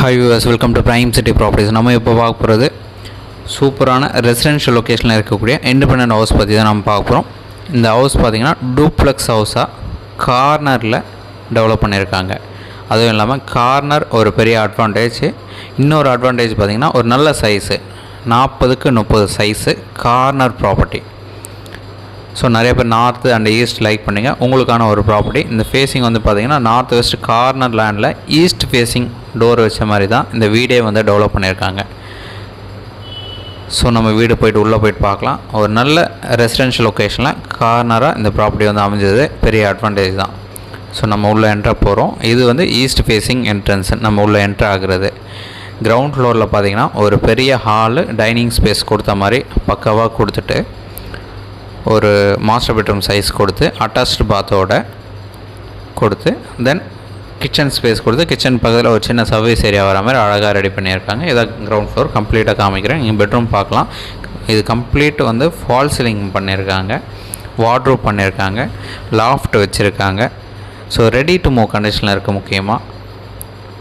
Hi viewers, welcome to prime city properties. நம்ம இப்போ பார்க்க போகிறது சூப்பரான ரெசிடென்ஷியல் லொக்கேஷனில் இருக்கக்கூடிய இண்டிபெண்டன்ட் ஹவுஸ் பற்றி தான் நம்ம பார்க்க போகிறோம். இந்த ஹவுஸ் பார்த்திங்கன்னா டூப்ளெக்ஸ் ஹவுஸாக கார்னரில் டெவலப் பண்ணியிருக்காங்க. அதுவும் இல்லாமல் கார்னர் ஒரு பெரிய அட்வான்டேஜ். இன்னொரு அட்வான்டேஜ் பார்த்திங்கன்னா ஒரு நல்ல size 40x30 size corner property. So நிறைய பேர் நார்த்து அண்ட் ஈஸ்ட் லைக் பண்ணிங்க. உங்களுக்கான ஒரு ப்ராப்பர்ட்டி. இந்த ஃபேஸிங் வந்து பார்த்திங்கன்னா நார்த் வெஸ்ட் கார்னர் லேண்டில் ஈஸ்ட் ஃபேஸிங் டோர் வச்ச மாதிரி தான் இந்த வீடே வந்து டெவலப் பண்ணியிருக்காங்க. ஸோ நம்ம வீடு போய்ட்டு உள்ளே போய்ட்டு பார்க்கலாம். ஒரு நல்ல ரெசிடென்ஷியல் லொக்கேஷனில் கார்னராக இந்த ப்ராப்பர்ட்டி வந்து அமைஞ்சது பெரிய அட்வான்டேஜ் தான். ஸோ நம்ம உள்ளே என்ட்ரு போகிறோம். இது வந்து ஈஸ்ட் ஃபேஸிங் என்ட்ரன்ஸ். நம்ம உள்ளே என்ட்ரு ஆகுறது கிரவுண்ட் ஃப்ளோரில் பார்த்திங்கன்னா ஒரு பெரிய ஹாலு, டைனிங் ஸ்பேஸ் கொடுத்த மாதிரி பக்காவாக கொடுத்துட்டு ஒரு மாஸ்டர் பெட்ரூம் சைஸ் கொடுத்து அட்டாச்டு பாத்தோட கொடுத்து தென் கிச்சன் ஸ்பேஸ் கொடுத்து கிச்சன் பக்கத்தில் ஒரு சின்ன சர்வீஸ் ஏரியா வர மாதிரி அழகாக ரெடி பண்ணியிருக்காங்க. இதை கிரவுண்ட் ஃப்ளோர் கம்ப்ளீட்டாக காமிக்கிறேன். இங்கே பெட்ரூம் பார்க்கலாம். இது கம்ப்ளீட் வந்து ஃபால் சீலிங் பண்ணியிருக்காங்க, வார்ட்ரோப் பண்ணியிருக்காங்க, லாஃப்ட் வச்சுருக்காங்க. ஸோ ரெடி டு மூவ் கண்டிஷனில் இருக்குது. முக்கியமாக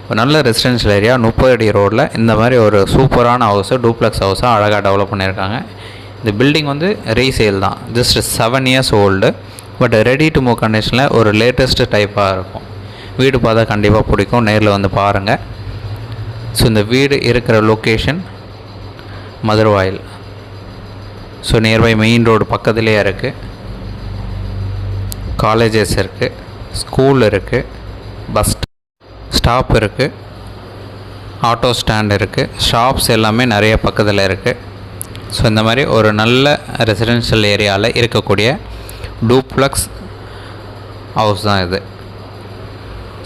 ஒரு நல்ல ரெசிடென்ஷியல் ஏரியா 30 அடி ரோடில் இந்த மாதிரி ஒரு சூப்பரான ஹவுஸு, டூப்ளெக்ஸ் ஹவுஸாக அழகாக டெவலப் பண்ணியிருக்காங்க. இந்த பில்டிங் வந்து ரீசேல் தான், just 7 years old. But ready to move கண்டிஷனில் ஒரு லேட்டஸ்ட்டு டைப்பாக இருக்கும். வீடு பார்த்தா கண்டிப்பாக பிடிக்கும், நேரில் வந்து பாருங்கள். ஸோ இந்த வீடு இருக்கிற location Maduravoyal. So nearby main road பக்கத்துலேயே இருக்குது. காலேஜஸ் இருக்குது, ஸ்கூல் இருக்குது, பஸ் ஸ்டாப் இருக்குது, ஆட்டோ ஸ்டாண்ட் இருக்குது, ஷாப்ஸ் எல்லாமே நிறைய பக்கத்தில் இருக்குது. ஸோ இந்த மாதிரி ஒரு நல்ல ரெசிடென்ஷியல் ஏரியாவில் இருக்கக்கூடிய டூப்ளெக்ஸ் ஹவுஸ் தான் இது.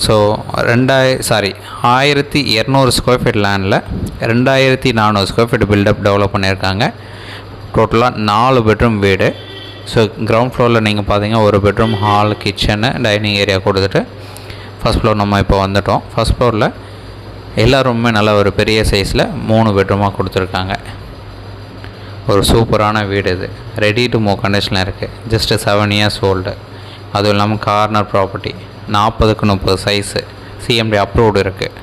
ஸோ 1200 ஸ்கொயர் ஃபீட் லேண்டில் 2400 ஸ்கொயர் ஃபீட் பில்டப் டெவலப் பண்ணியிருக்காங்க. டோட்டலாக 4 பெட்ரூம் வீடு. ஸோ கிரவுண்ட் ஃப்ளோரில் நீங்கள் பார்த்தீங்கன்னா ஒரு bedroom, hall, kitchen, dining area கொடுத்துட்டு ஃபஸ்ட் ஃப்ளோர் நம்ம இப்போ வந்துவிட்டோம். ஃபஸ்ட் ஃப்ளோரில் எல்லா ரூமுமே நல்ல ஒரு பெரிய சைஸில் 3 பெட்ரூமாக கொடுத்துருக்காங்க. ஒரு சூப்பரான வீடு இது. ரெடி டு மூவ் கண்டிஷனில் இருக்குது. Just 7 years old. அதுவும் இல்லாமல் corner property, 40x30 size, CMD approved இருக்குது.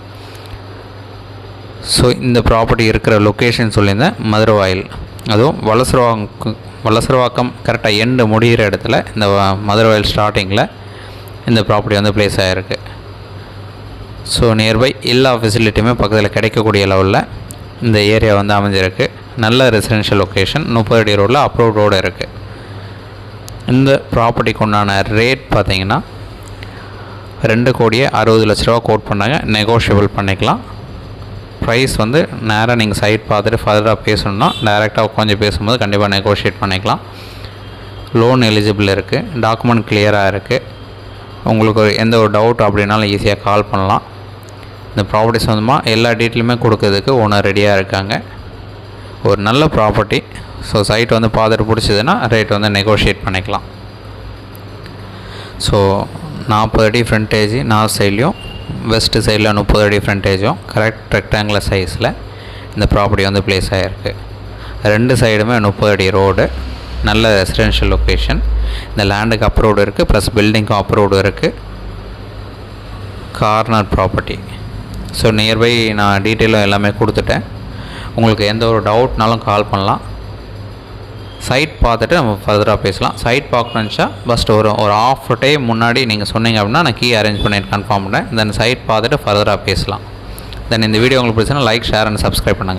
ஸோ இந்த ப்ராப்பர்ட்டி இருக்கிற லொக்கேஷன் சொல்லியிருந்தேன், மதுரவாயில். அதுவும் வலசரவாக்கம் கரெக்டாக எண்டு முடிகிற இடத்துல இந்த மதுரவாயில் ஸ்டார்டிங்கில் இந்த ப்ராப்பர்ட்டி வந்து ப்ளேஸ் ஆகிருக்கு. ஸோ நியர்பை எல்லா ஃபெசிலிட்டியுமே பக்கத்தில் கிடைக்கக்கூடிய லெவலில் இந்த ஏரியா வந்து அமைஞ்சிருக்கு. நல்ல ரெசிடென்ஷியல் லொக்கேஷன், 30 அடி ரோடில் அப்ரூவ் ரோடு இருக்குது. இந்த ப்ராப்பர்ட்டிக்கு உண்டான ரேட் பார்த்திங்கன்னா 2,60,00,000 கோட் பண்ணாங்க. நெகோஷியபிள் பண்ணிக்கலாம். ப்ரைஸ் வந்து நேராக நீங்கள் சைட் பார்த்துட்டு ஃபர்தராக பேசணுன்னா டைரெக்டாக கொஞ்சம் பேசும்போது கண்டிப்பாக நெகோஷியேட் பண்ணிக்கலாம். லோன் எலிஜிபிள் இருக்குது. டாக்குமெண்ட் கிளியராக இருக்குது. உங்களுக்கு எந்த ஒரு டவுட் அப்படின்னாலும் ஈஸியாக கால் பண்ணலாம். இந்த ப்ராப்பர்ட்டி சம்மந்தமாக எல்லா டீட்டெயிலுமே கொடுக்கறதுக்கு ஓனர் ரெடியாக இருக்காங்க. ஒரு நல்ல ப்ராப்பர்ட்டி. ஸோ சைட் வந்து பார்த்துட்டு பிடிச்சதுன்னா ரேட் வந்து நெகோஷியேட் பண்ணிக்கலாம். ஸோ 40 அடி ஃப்ரண்டேஜ் நார்த் சைட்லேயும் வெஸ்ட் சைடில் 30 அடி ஃப்ரண்டேஜும் கரெக்ட் ரெக்டாங்குலர் சைஸில் இந்த ப்ராப்பர்ட்டி வந்து ப்ளேஸ் ஆகிருக்கு. 2 சைடுமே 30 அடி ரோடு, நல்ல ரெசிடென்ஷியல் லொக்கேஷன். இந்த லேண்டுக்கு அப்ரூவ்டு இருக்குது, ப்ளஸ் பில்டிங்க்கும் அப்ரூவ்டு இருக்குது. Corner property. ஸோ நியர்பை நான் டீட்டெயிலும் எல்லாமே கொடுத்துட்டேன். உங்களுக்கு எந்த ஒரு டவுட்னாலும் கால் பண்ணலாம். சைட் பார்த்துட்டு நம்ம ஃபர்தராக பேசலாம். சைட் பார்க்கணுச்சா ஃபஸ்ட் ஒரு ஆஃப் டே முன்னாடி நீங்கள் சொன்னீங்க அப்படின்னா நான் கீ அரேஞ்ச் பண்ணிட்டு கன்ஃபார்ம் பண்ணேன். தென் சைட் பார்த்துட்டு ஃபர்தராக பேசலாம். தென் இந்த வீடியோ உங்களுக்கு பிடிச்சா லைக், ஷேர் அண்ட் சப்ஸ்கிரைப் பண்ணுங்கள்.